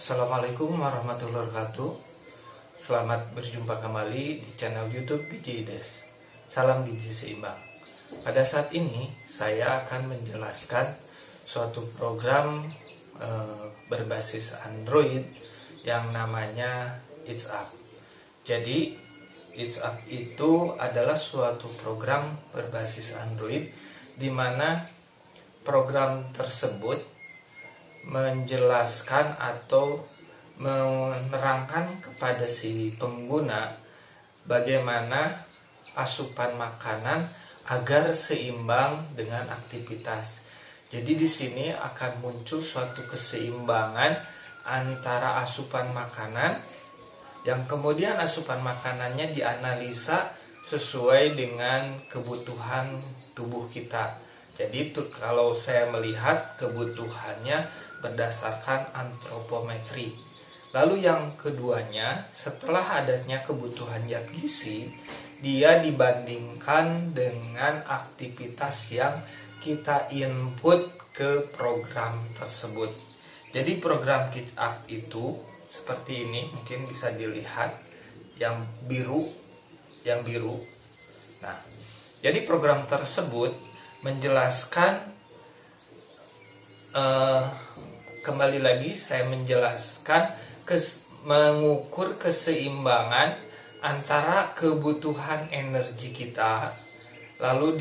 Assalamualaikum warahmatullahi wabarakatuh. Selamat berjumpa kembali di channel YouTube Gizi Ides. Salam gizi seimbang. Pada saat ini saya akan menjelaskan suatu program berbasis Android yang namanya It's Up. Jadi It's Up itu adalah suatu program berbasis Android di mana program tersebut menjelaskan atau menerangkan kepada si pengguna bagaimana asupan makanan agar seimbang dengan aktivitas. Jadi di sini akan muncul suatu keseimbangan antara asupan makanan yang kemudian asupan makanannya dianalisa sesuai dengan kebutuhan tubuh kita. Jadi kalau saya melihat kebutuhannya berdasarkan antropometri. Lalu yang keduanya, setelah adanya kebutuhan zat gizi, dia dibandingkan dengan aktivitas yang kita input ke program tersebut. Jadi program It's Up itu seperti ini, mungkin bisa dilihat yang biru. Nah, jadi program tersebut menjelaskan kembali lagi saya menjelaskan mengukur keseimbangan antara kebutuhan energi kita lalu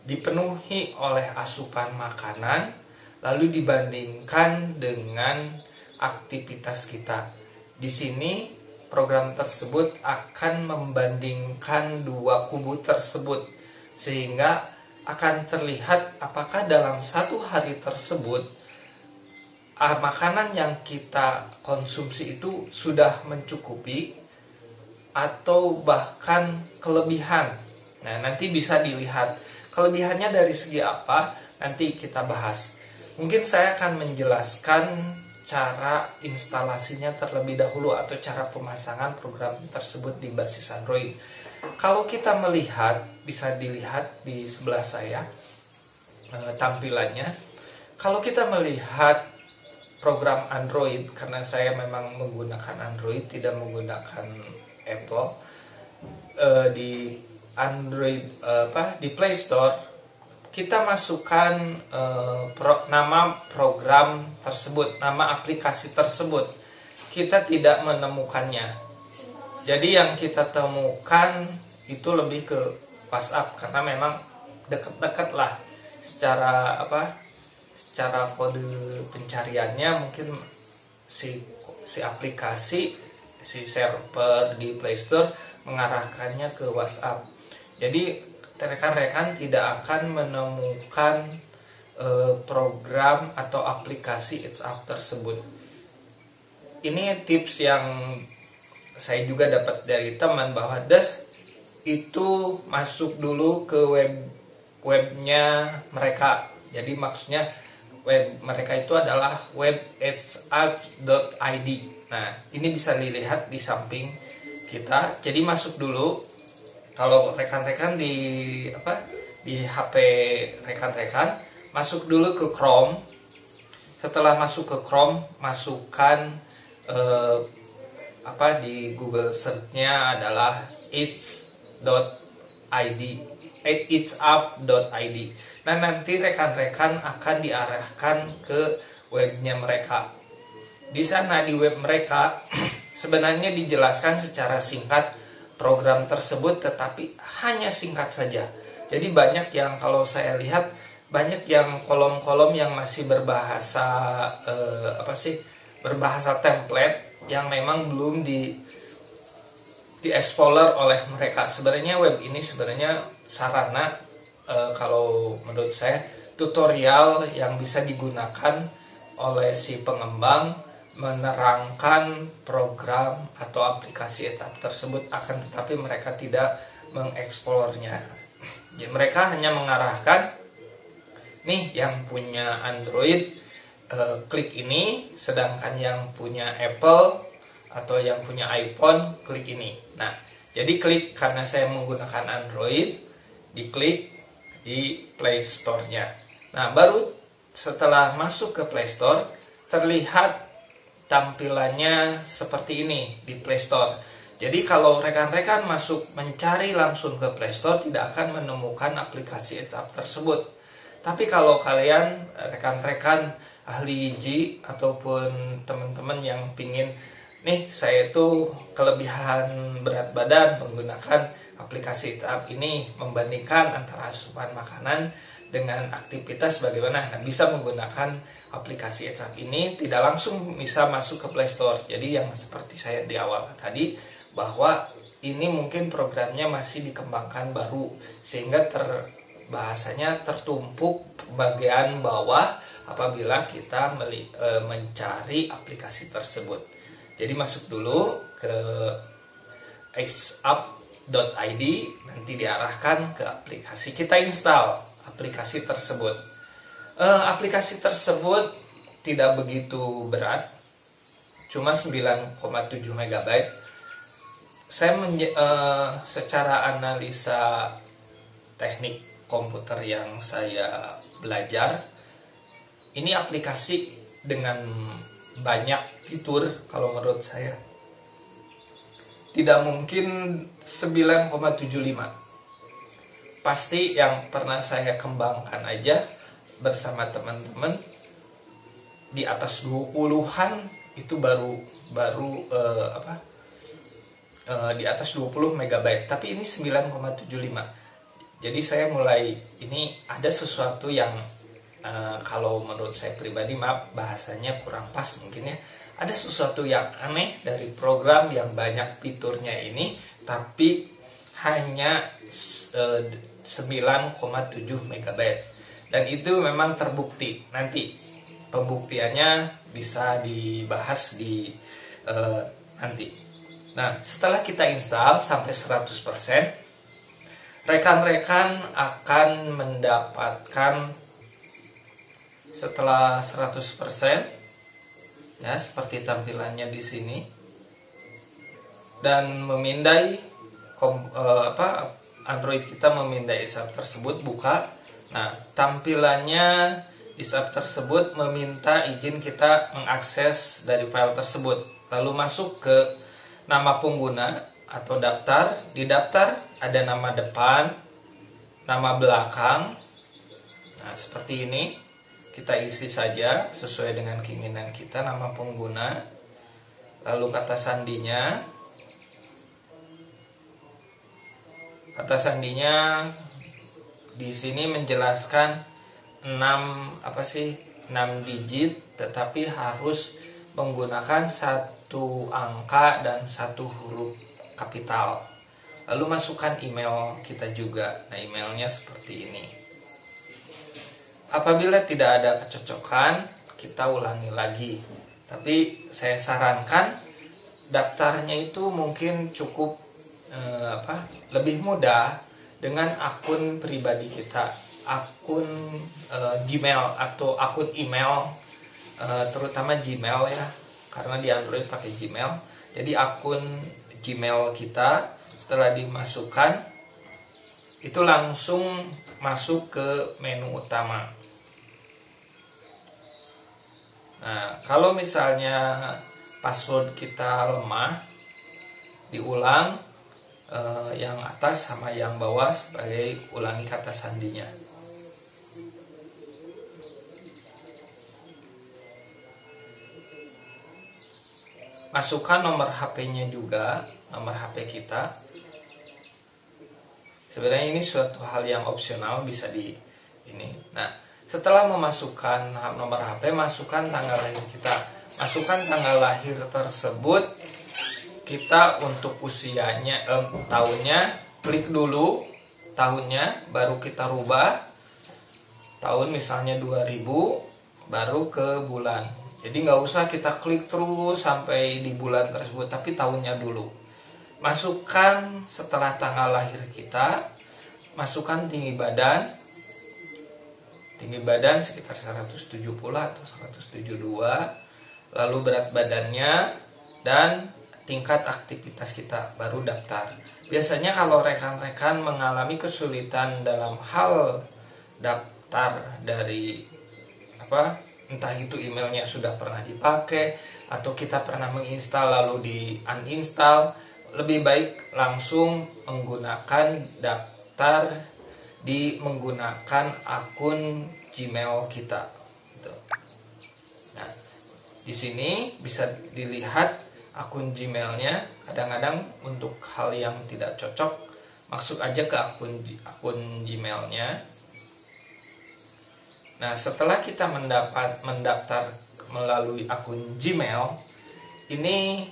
dipenuhi oleh asupan makanan lalu dibandingkan dengan aktivitas kita. Di sini program tersebut akan membandingkan dua kubu tersebut sehingga akan terlihat apakah dalam satu hari tersebut makanan yang kita konsumsi itu sudah mencukupi atau bahkan kelebihan. Nah, nanti bisa dilihat kelebihannya dari segi apa, nanti kita bahas. Mungkin saya akan menjelaskan cara instalasinya terlebih dahulu atau cara pemasangan program tersebut di basis Android. Kalau kita melihat, bisa dilihat di sebelah saya tampilannya. Kalau kita melihat program Android, karena saya memang menggunakan Android, tidak menggunakan Apple, di Android di Play Store kita masukkan nama program tersebut, nama aplikasi tersebut. Kita tidak menemukannya. Jadi yang kita temukan itu lebih ke WhatsApp karena memang dekat-dekat lah secara secara kode pencariannya mungkin si aplikasi si server di Play Store mengarahkannya ke WhatsApp. Jadi rekan-rekan tidak akan menemukan program atau aplikasi It's Up tersebut. Ini tips yang saya juga dapat dari teman bahwa itu masuk dulu ke webnya mereka. Jadi maksudnya web mereka itu adalah web itsup.id. Nah, ini bisa dilihat di samping kita. Jadi masuk dulu. Kalau rekan-rekan di HP rekan-rekan masuk dulu ke Chrome. Setelah masuk ke Chrome, masukkan di Google search-nya adalah itsup.id. Nah, nanti rekan-rekan akan diarahkan ke webnya mereka. Di sana di web mereka sebenarnya dijelaskan secara singkat program tersebut, tetapi hanya singkat saja. Jadi banyak yang kalau saya lihat banyak yang kolom-kolom yang masih berbahasa berbahasa template yang memang belum di-explore oleh mereka. Sebenarnya web ini sebenarnya sarana kalau menurut saya tutorial yang bisa digunakan oleh si pengembang menerangkan program atau aplikasi It's Up tersebut, akan tetapi mereka tidak mengeksplornya. Jadi mereka hanya mengarahkan nih yang punya Android klik ini, sedangkan yang punya Apple atau yang punya iPhone klik ini. Nah, jadi klik, karena saya menggunakan Android, diklik di Play Store-nya. Nah, baru setelah masuk ke Play Store terlihat tampilannya seperti ini di Play Store. Jadi kalau rekan-rekan masuk mencari langsung ke Play Store tidak akan menemukan aplikasi WhatsApp tersebut. Tapi kalau kalian rekan-rekan ahli gizi ataupun teman-teman yang pingin nih saya itu kelebihan berat badan menggunakan aplikasi WhatsApp ini membandingkan antara asupan makanan dengan aktivitas bagaimana, nah, bisa menggunakan aplikasi WhatsApp ini tidak langsung bisa masuk ke Play Store. Jadi yang seperti saya di awal tadi bahwa ini mungkin programnya masih dikembangkan baru sehingga bahasanya tertumpuk bagian bawah apabila kita mencari aplikasi tersebut. Jadi masuk dulu ke xapp.id, nanti diarahkan ke aplikasi, kita install aplikasi tersebut. Aplikasi tersebut tidak begitu berat, cuma 9,7 MB. Saya secara analisa teknik komputer yang saya belajar, ini aplikasi dengan banyak fitur kalau menurut saya tidak mungkin 9,75. Pasti yang pernah saya kembangkan aja bersama teman-teman di atas 20-an itu baru di atas 20 MB, tapi ini 9,75. Jadi saya mulai ini ada sesuatu yang kalau menurut saya pribadi, maaf bahasanya kurang pas mungkin ya, ada sesuatu yang aneh dari program yang banyak fiturnya ini tapi hanya 9,7 MB, dan itu memang terbukti. Nanti pembuktiannya bisa dibahas di nanti. Nah, setelah kita install sampai 100%, rekan-rekan akan mendapatkan setelah 100% ya seperti tampilannya di sini, dan memindai Android kita memindai WhatsApp tersebut buka. Nah, tampilannya WhatsApp tersebut meminta izin kita mengakses dari file tersebut, lalu masuk ke nama pengguna atau daftar. Di daftar ada nama depan, nama belakang. Nah, seperti ini. Kita isi saja sesuai dengan keinginan kita nama pengguna. Lalu kata sandinya. Kata sandinya di sini menjelaskan 6 digit, tetapi harus menggunakan 1 angka dan 1 huruf kapital. Lalu masukkan email kita juga. Nah, emailnya seperti ini. Apabila tidak ada kecocokan, kita ulangi lagi. Tapi saya sarankan daftarnya itu mungkin cukup lebih mudah dengan akun pribadi kita, akun Gmail atau akun email, terutama Gmail ya, karena di Android pakai Gmail. Jadi akun Gmail kita setelah dimasukkan itu langsung masuk ke menu utama. Nah, kalau misalnya password kita lemah, diulang yang atas sama yang bawah sebagai ulangi kata sandinya. Masukkan nomor HP-nya juga, nomor HP kita. Sebenarnya ini suatu hal yang opsional, bisa di ini. Nah, setelah memasukkan nomor HP, masukkan tanggal lahir kita. Masukkan tanggal lahir tersebut. Kita untuk usianya, tahunnya, klik dulu tahunnya, baru kita rubah. Tahun misalnya 2000, baru ke bulan. Jadi nggak usah kita klik terus sampai di bulan tersebut, tapi tahunnya dulu. Masukkan setelah tanggal lahir kita, masukkan tinggi badan. Tinggi badan sekitar 170 atau 172, lalu berat badannya, dan tingkat aktivitas kita, baru daftar. Biasanya kalau rekan-rekan mengalami kesulitan dalam hal daftar dari entah itu emailnya sudah pernah dipakai atau kita pernah menginstal lalu di uninstall, lebih baik langsung menggunakan daftar menggunakan akun Gmail kita. Gitu. Nah, di sini bisa dilihat akun Gmailnya. Kadang-kadang untuk hal yang tidak cocok, masuk aja ke akun Gmailnya. Nah, setelah kita mendaftar melalui akun Gmail, ini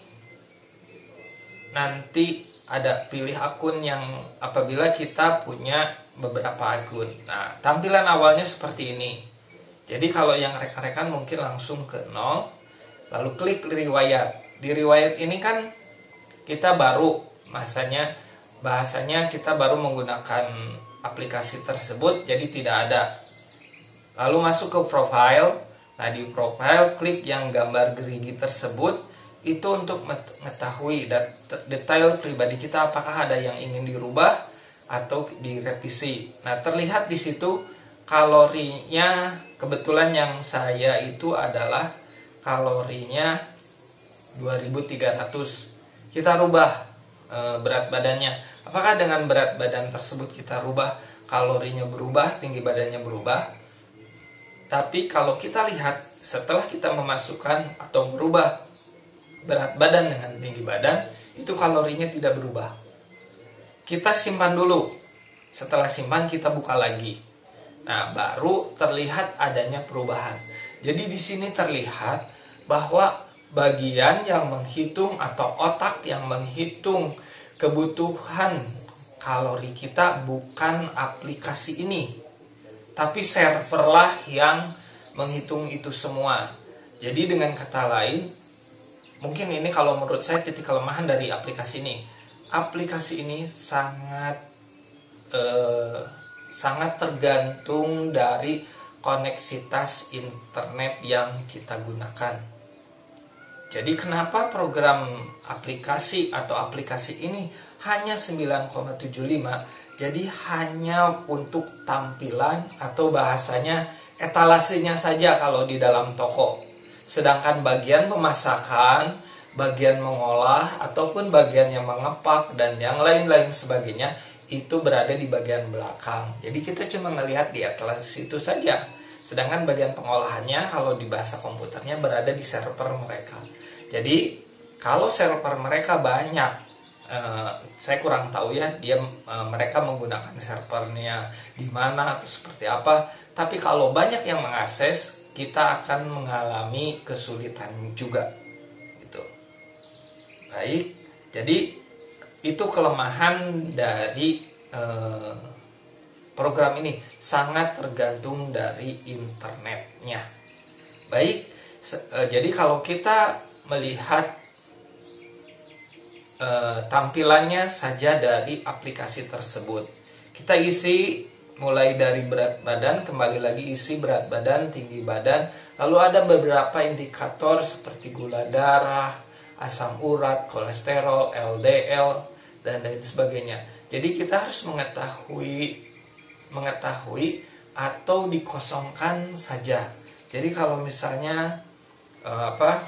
nanti ada pilih akun yang apabila kita punya beberapa akun. Nah, tampilan awalnya seperti ini. Jadi kalau yang rekan-rekan mungkin langsung ke 0, lalu klik riwayat. Di riwayat ini kan kita baru bahasanya kita baru menggunakan aplikasi tersebut, jadi tidak ada. Lalu masuk ke profile. Nah, di profile klik yang gambar gerigi tersebut, itu untuk mengetahui detail pribadi kita, apakah ada yang ingin dirubah atau direvisi. Nah, terlihat di situ kalorinya, kebetulan yang saya itu adalah kalorinya 2300. Kita rubah berat badannya. Apakah dengan berat badan tersebut kita rubah, kalorinya berubah, tinggi badannya berubah? Tapi kalau kita lihat setelah kita memasukkan atau merubah berat badan dengan tinggi badan, itu kalorinya tidak berubah. Kita simpan dulu. Setelah simpan kita buka lagi. Nah, baru terlihat adanya perubahan. Jadi di sini terlihat bahwa bagian yang menghitung atau otak yang menghitung kebutuhan kalori kita bukan aplikasi ini, tapi serverlah yang menghitung itu semua. Jadi dengan kata lain, mungkin ini kalau menurut saya titik kelemahan dari aplikasi ini. Aplikasi ini sangat tergantung dari koneksitas internet yang kita gunakan. Jadi kenapa program aplikasi atau aplikasi ini hanya 9,75? Jadi hanya untuk tampilan atau bahasanya etalasenya saja kalau di dalam toko. Sedangkan bagian pemasakan, bagian mengolah, ataupun bagian yang mengepak dan yang lain-lain sebagainya itu berada di bagian belakang. Jadi kita cuma melihat di atlas itu saja. Sedangkan bagian pengolahannya kalau di bahasa komputernya berada di server mereka. Jadi kalau server mereka banyak, saya kurang tahu ya mereka menggunakan servernya di mana atau seperti apa. Tapi kalau banyak yang mengakses, kita akan mengalami kesulitan juga gitu. Baik, jadi itu kelemahan dari program ini, sangat tergantung dari internetnya. Baik, jadi kalau kita melihat tampilannya saja dari aplikasi tersebut, kita isi mulai dari berat badan, kembali lagi isi berat badan, tinggi badan, lalu ada beberapa indikator seperti gula darah, asam urat, kolesterol, LDL, dan lain sebagainya. Jadi kita harus mengetahui atau dikosongkan saja. Jadi kalau misalnya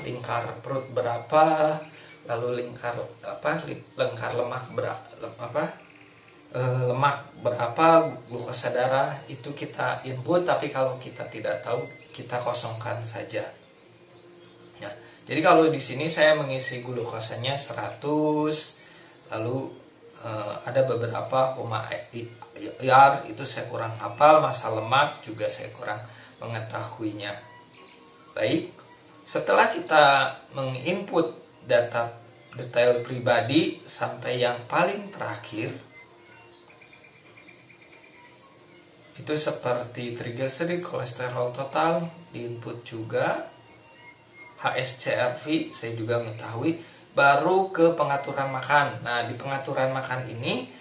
lingkar perut berapa, lalu lingkar lemak lemak berapa, glukosa darah, itu kita input. Tapi kalau kita tidak tahu, kita kosongkan saja. Ya, jadi kalau di sini saya mengisi glukosanya 100, lalu ada beberapa IR itu saya kurang hafal, massa lemak juga saya kurang mengetahuinya. Baik, setelah kita menginput data detail pribadi sampai yang paling terakhir, itu seperti triglycerid, kolesterol total diinput juga, HSCRP saya juga mengetahui, baru ke pengaturan makan. Nah, di pengaturan makan ini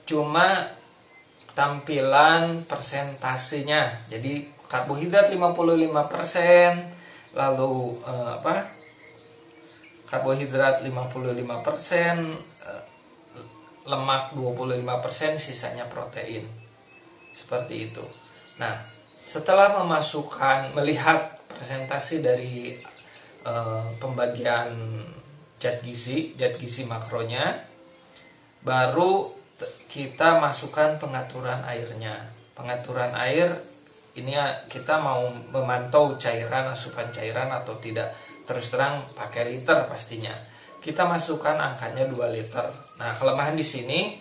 cuma tampilan persentasenya. Jadi karbohidrat 55%, lalu karbohidrat 55%, lemak 25%, sisanya protein. Seperti itu. Nah, setelah melihat presentasi dari pembagian zat gizi makronya, baru kita masukkan pengaturan airnya. Pengaturan air ini kita mau memantau cairan, asupan cairan atau tidak. Terus terang pakai liter pastinya. Kita masukkan angkanya 2 liter. Nah, kelemahan di sini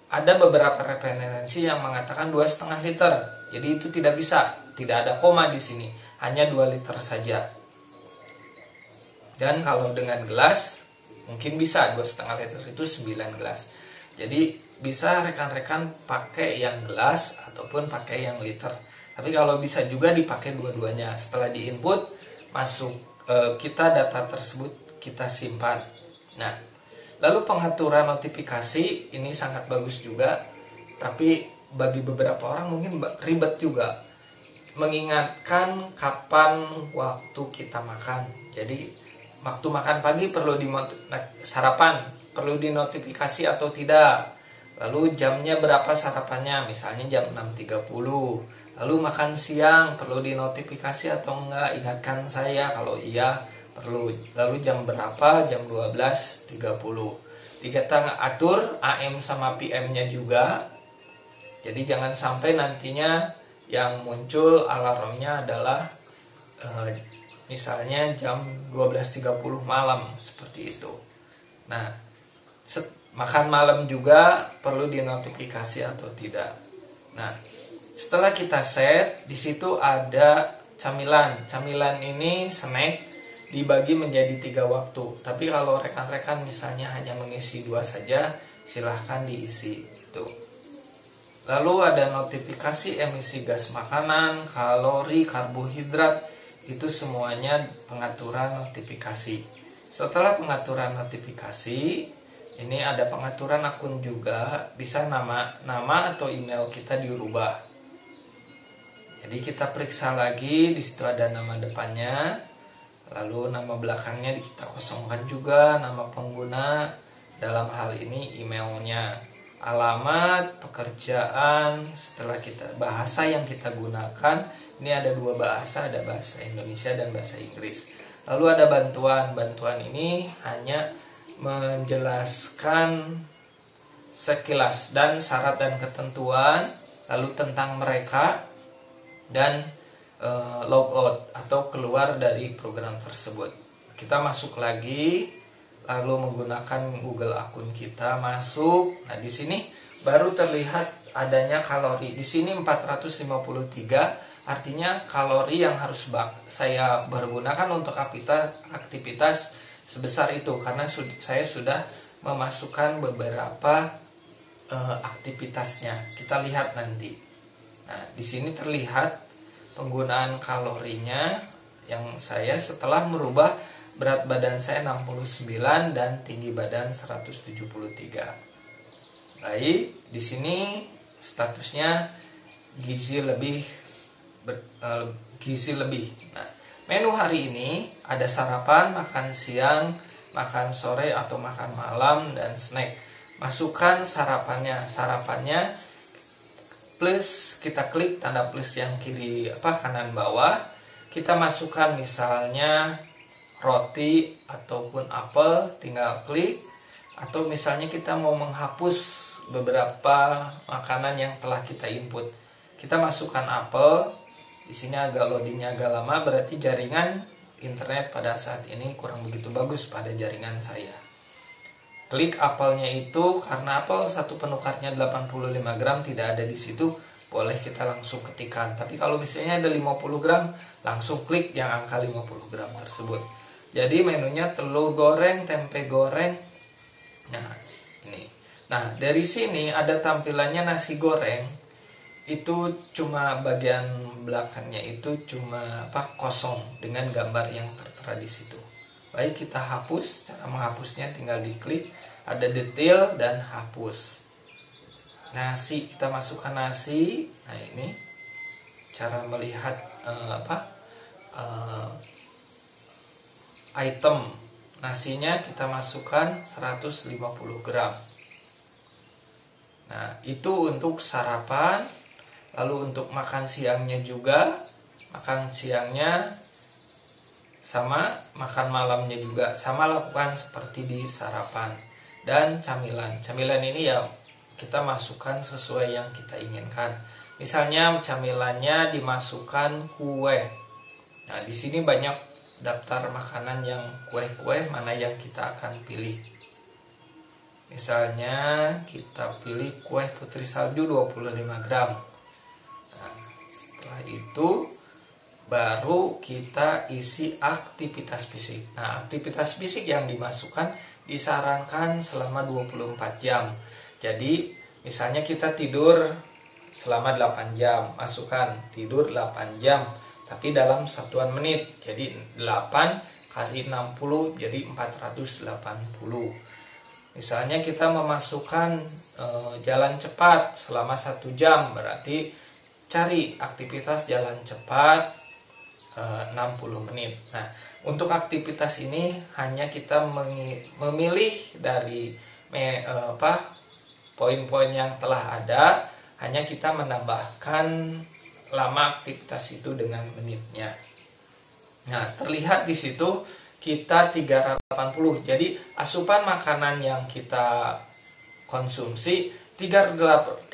ada beberapa referensi yang mengatakan 2,5 liter. Jadi itu tidak bisa, tidak ada koma di sini, hanya 2 liter saja. Dan kalau dengan gelas mungkin bisa 2,5 liter itu 9 gelas. Jadi bisa rekan-rekan pakai yang gelas ataupun pakai yang liter. Tapi kalau bisa juga dipakai dua-duanya. Setelah diinput masuk kita data tersebut kita simpan. Nah, lalu pengaturan notifikasi ini sangat bagus juga, tapi bagi beberapa orang mungkin ribet juga mengingatkan kapan waktu kita makan. Jadi waktu makan pagi perlu sarapan, perlu dinotifikasi atau tidak. Lalu jamnya berapa sarapannya, misalnya jam 6.30. Lalu makan siang perlu dinotifikasi atau enggak, ingatkan saya. Kalau iya perlu. Lalu jam berapa, jam 12.30. Kita atur AM sama PM-nya juga. Jadi jangan sampai nantinya yang muncul alarmnya adalah misalnya jam 12.30 malam, seperti itu. Nah, makan malam juga perlu dinotifikasi atau tidak. Nah, setelah kita set, di situ ada camilan. Camilan ini snack dibagi menjadi 3 waktu. Tapi kalau rekan-rekan misalnya hanya mengisi 2 saja, silahkan diisi itu. Lalu ada notifikasi emisi gas makanan, kalori, karbohidrat, itu semuanya pengaturan notifikasi. Setelah pengaturan notifikasi, ini ada pengaturan akun juga, bisa nama atau email kita dirubah. Jadi kita periksa lagi, di situ ada nama depannya, lalu nama belakangnya kita kosongkan juga, nama pengguna, dalam hal ini emailnya, alamat, pekerjaan, setelah kita bahasa yang kita gunakan, ini ada 2 bahasa, ada bahasa Indonesia dan bahasa Inggris. Lalu ada bantuan ini hanya menjelaskan sekilas dan syarat dan ketentuan, lalu tentang mereka dan logout atau keluar dari program tersebut. Kita masuk lagi, lalu menggunakan Google akun kita masuk. Nah, di sini baru terlihat adanya kalori. Di sini 453, artinya kalori yang harus saya pergunakan untuk aktivitas sebesar itu, karena saya sudah memasukkan beberapa aktivitasnya. Kita lihat nanti. Nah, di sini terlihat penggunaan kalorinya yang saya setelah merubah berat badan saya 69 dan tinggi badan 173. Baik, di sini statusnya gizi lebih. Nah, menu hari ini ada sarapan, makan siang, makan sore atau makan malam, dan snack. Masukkan sarapannya. Sarapannya plus, kita klik tanda plus yang kanan bawah. Kita masukkan misalnya roti ataupun apel, tinggal klik. Atau misalnya kita mau menghapus beberapa makanan yang telah kita input, kita masukkan apel. Di sini agak loadingnya agak lama, berarti jaringan internet pada saat ini kurang begitu bagus pada jaringan saya. Klik apelnya itu, karena apel satu penukarnya 85 gram tidak ada di situ, boleh kita langsung ketikkan. Tapi kalau misalnya ada 50 gram, langsung klik yang angka 50 gram tersebut. Jadi menunya telur goreng, tempe goreng. Nah, ini. Nah, dari sini ada tampilannya nasi goreng. Itu cuma bagian belakangnya itu cuma kosong dengan gambar yang tertera di situ. Baik, kita hapus. Cara menghapusnya tinggal diklik, ada detail dan hapus. Nasi, kita masukkan nasi. Nah, ini cara melihat item nasinya, kita masukkan 150 gram. Nah, itu untuk sarapan. Lalu untuk makan siangnya juga, makan siangnya sama makan malamnya juga sama, lakukan seperti di sarapan. Dan camilan ini ya kita masukkan sesuai yang kita inginkan. Misalnya camilannya dimasukkan kue. Nah, di sini banyak daftar makanan yang kue-kue, mana yang kita akan pilih. Misalnya kita pilih kue putri salju 25 gram. Nah, setelah itu baru kita isi aktivitas fisik. Nah, aktivitas fisik yang dimasukkan disarankan selama 24 jam. Jadi, misalnya kita tidur selama 8 jam, masukkan tidur 8 jam, tapi dalam satuan menit. Jadi, 8 kali 60 jadi 480. Misalnya kita memasukkan jalan cepat selama 1 jam, berarti cari aktivitas jalan cepat 60 menit. Nah, untuk aktivitas ini hanya kita memilih dari poin-poin yang telah ada, hanya kita menambahkan lama aktivitas itu dengan menitnya. Nah, terlihat di situ kita 380. Jadi asupan makanan yang kita konsumsi 380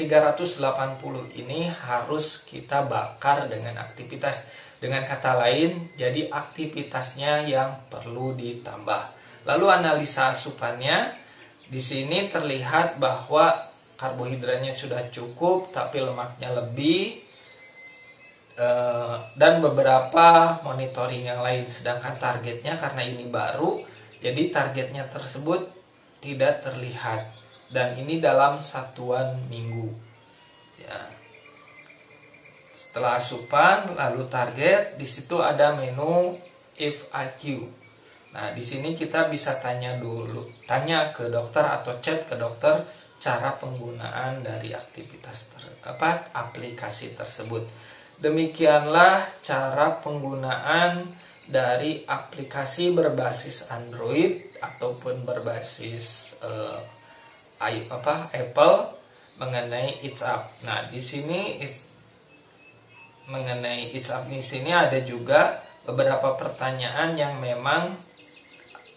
ini harus kita bakar dengan aktivitas. Dengan kata lain, jadi aktivitasnya yang perlu ditambah. Lalu analisa asupannya, di sini terlihat bahwa karbohidratnya sudah cukup, tapi lemaknya lebih, dan beberapa monitoring yang lain. Sedangkan targetnya karena ini baru, jadi targetnya tersebut tidak terlihat. Dan ini dalam satuan minggu. Ya. Setelah asupan, lalu target, di situ ada menu FAQ. Nah, di sini kita bisa tanya tanya ke dokter atau chat ke dokter cara penggunaan dari aplikasi tersebut. Demikianlah cara penggunaan dari aplikasi berbasis Android ataupun berbasis Apple mengenai Eats Up. Nah, di sini mengenai Eats Up di sini ada juga beberapa pertanyaan yang memang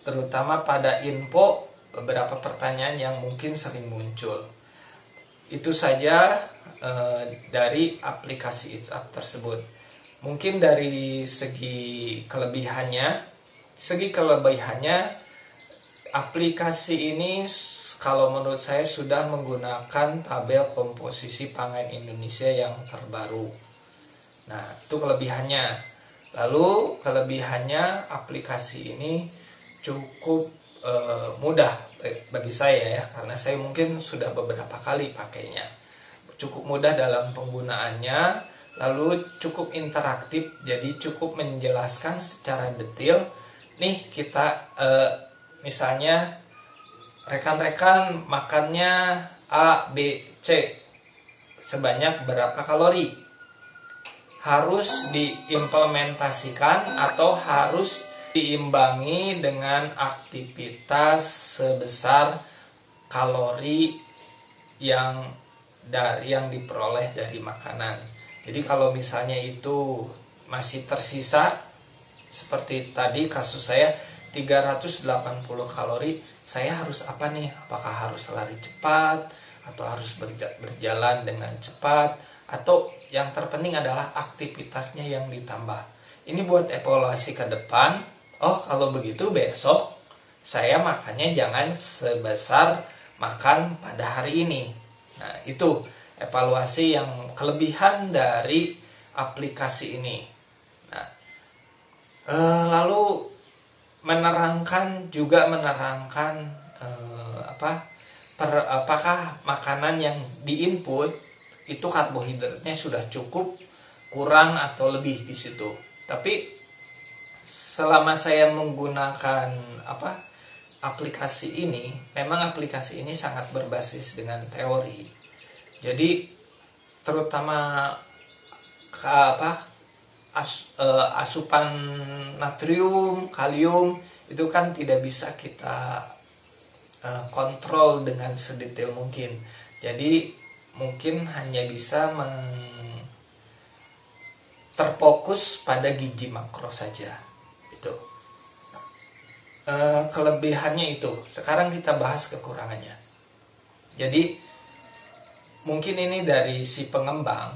terutama pada info, beberapa pertanyaan yang mungkin sering muncul. Itu saja dari aplikasi Eats Up tersebut. Mungkin dari segi kelebihannya aplikasi ini kalau menurut saya sudah menggunakan tabel komposisi pangan Indonesia yang terbaru. Nah, itu kelebihannya. Lalu kelebihannya aplikasi ini cukup mudah bagi saya ya, karena saya mungkin sudah beberapa kali pakainya. Cukup mudah dalam penggunaannya, lalu cukup interaktif, jadi cukup menjelaskan secara detail. Nih kita misalnya rekan-rekan makannya A, B, C sebanyak berapa kalori, harus diimplementasikan atau harus diimbangi dengan aktivitas sebesar kalori yang diperoleh dari makanan. Jadi kalau misalnya itu masih tersisa, seperti tadi kasus saya 380 kalori, saya harus apa nih? Apakah harus lari cepat atau harus berjalan dengan cepat, atau yang terpenting adalah aktivitasnya yang ditambah. Ini buat evaluasi ke depan. Oh, kalau begitu besok saya makannya jangan sebesar makan pada hari ini. Nah, itu evaluasi yang kelebihan dari aplikasi ini. Nah, lalu menerangkan apakah makanan yang diinput itu karbohidratnya sudah cukup, kurang atau lebih di situ. Tapi selama saya menggunakan aplikasi ini, memang aplikasi ini sangat berbasis dengan teori. Jadi terutama asupan natrium, kalium itu kan tidak bisa kita kontrol dengan sedetail mungkin. Jadi mungkin hanya bisa terfokus pada gizi makro saja. Itu kelebihannya itu. Sekarang kita bahas kekurangannya. Jadi mungkin ini dari si pengembang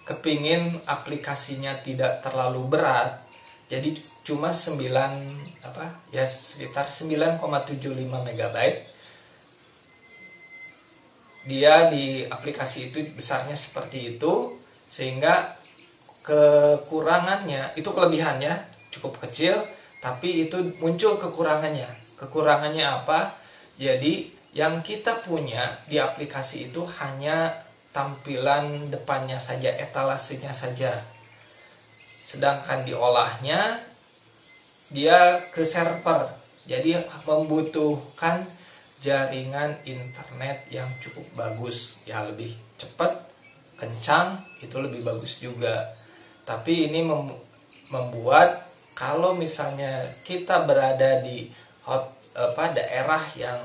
kepingin aplikasinya tidak terlalu berat, jadi cuma sekitar 9,75 MB. Dia di aplikasi itu besarnya seperti itu, sehingga kekurangannya itu, kelebihannya cukup kecil, tapi itu muncul kekurangannya. Kekurangannya apa? Jadi yang kita punya di aplikasi itu hanya tampilan depannya saja, etalasenya saja. Sedangkan diolahnya dia ke server. Jadi membutuhkan jaringan internet yang cukup bagus, ya lebih cepat, kencang, itu lebih bagus juga. Tapi ini membuat kalau misalnya kita berada di daerah yang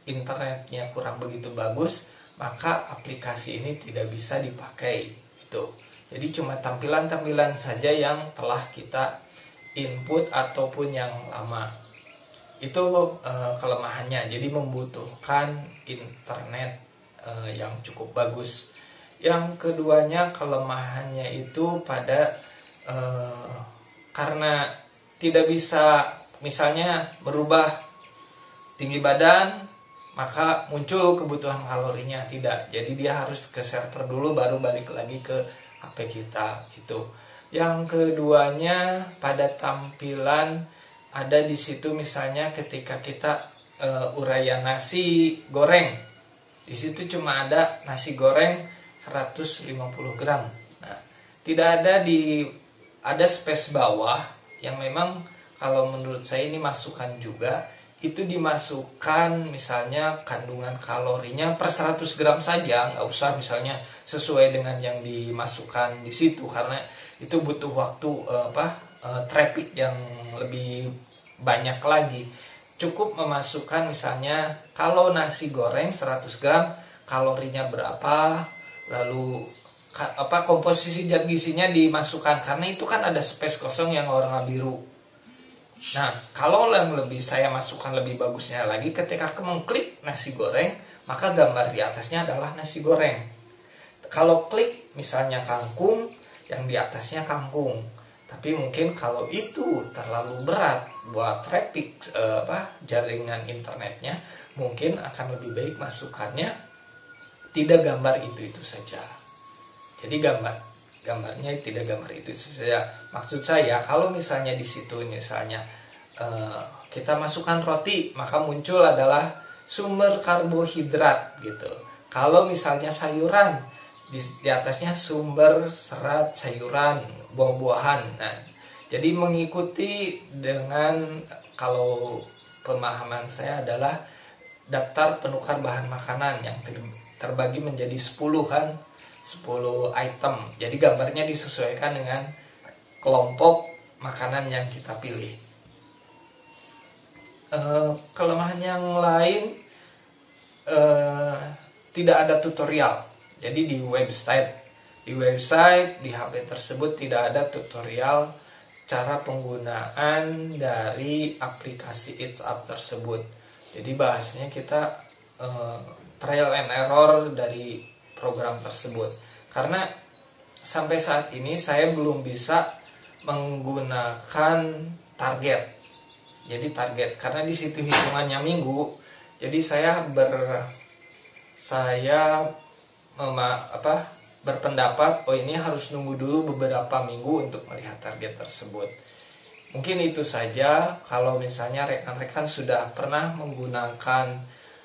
internetnya kurang begitu bagus, maka aplikasi ini tidak bisa dipakai. Itu. Jadi cuma tampilan-tampilan saja yang telah kita input ataupun yang lama. Itu kelemahannya. Jadi membutuhkan internet yang cukup bagus. Yang keduanya, kelemahannya itu pada karena tidak bisa misalnya merubah tinggi badan, maka muncul kebutuhan kalorinya tidak. Jadi dia harus ke server dulu baru balik lagi ke HP kita. Itu. Yang keduanya pada tampilan ada di situ, misalnya ketika kita uraian nasi goreng, di situ cuma ada nasi goreng 150 gram. Nah, tidak ada space bawah yang memang kalau menurut saya ini masukan juga, itu dimasukkan misalnya kandungan kalorinya per 100 gram saja, nggak usah misalnya sesuai dengan yang dimasukkan di situ, karena itu butuh waktu traffic yang lebih banyak lagi. Cukup memasukkan misalnya kalau nasi goreng 100 gram kalorinya berapa, lalu komposisi zat gizinya dimasukkan, karena itu kan ada space kosong yang warna biru. Nah, kalau yang lebih saya masukkan lebih bagusnya lagi, ketika mengklik nasi goreng, maka gambar di atasnya adalah nasi goreng. Kalau klik misalnya kangkung, yang di atasnya kangkung. Tapi mungkin kalau itu terlalu berat buat traffic jaringan internetnya, mungkin akan lebih baik masukannya tidak gambar itu saja. Jadi gambarnya tidak gambar itu saja. Maksud saya kalau misalnya di situ misalnya kita masukkan roti, maka muncul adalah sumber karbohidrat gitu. Kalau misalnya sayuran, di atasnya sumber serat sayuran, buah-buahan. Nah, jadi mengikuti dengan, kalau pemahaman saya adalah daftar penukar bahan makanan yang terbagi menjadi 10 kan, 10 item. Jadi gambarnya disesuaikan dengan kelompok makanan yang kita pilih. Kelemahan yang lain, tidak ada tutorial. Jadi di website di HP tersebut tidak ada tutorial cara penggunaan dari aplikasi It's Up tersebut. Jadi bahasanya kita trial and error dari program tersebut. Karena sampai saat ini saya belum bisa menggunakan target. Jadi target, karena di situ hitungannya minggu. Jadi saya berpendapat, ini harus nunggu dulu beberapa minggu untuk melihat target tersebut. Mungkin itu saja. Kalau misalnya rekan-rekan sudah pernah menggunakan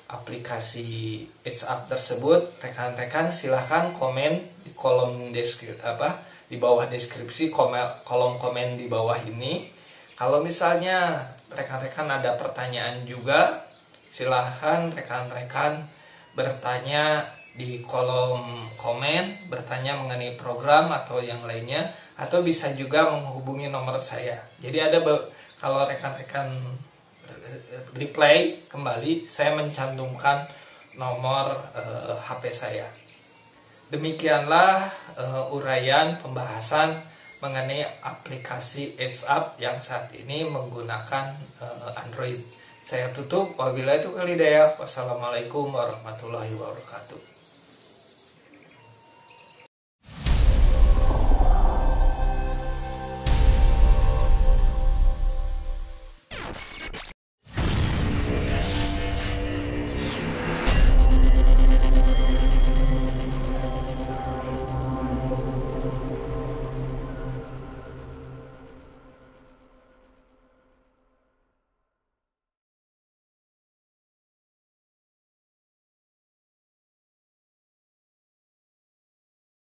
aplikasi It's Up tersebut, rekan-rekan silahkan komen di kolom di bawah deskripsi, kolom komen di bawah ini. Kalau misalnya rekan-rekan ada pertanyaan juga, silahkan rekan-rekan bertanya di kolom komen, bertanya mengenai program atau yang lainnya, atau bisa juga menghubungi nomor saya. Jadi kalau rekan-rekan reply kembali, saya mencantumkan nomor HP saya. Demikianlah uraian pembahasan mengenai aplikasi WhatsApp yang saat ini menggunakan Android. Saya tutup, wabillahi taufiq wal hidayah. Wassalamualaikum warahmatullahi wabarakatuh.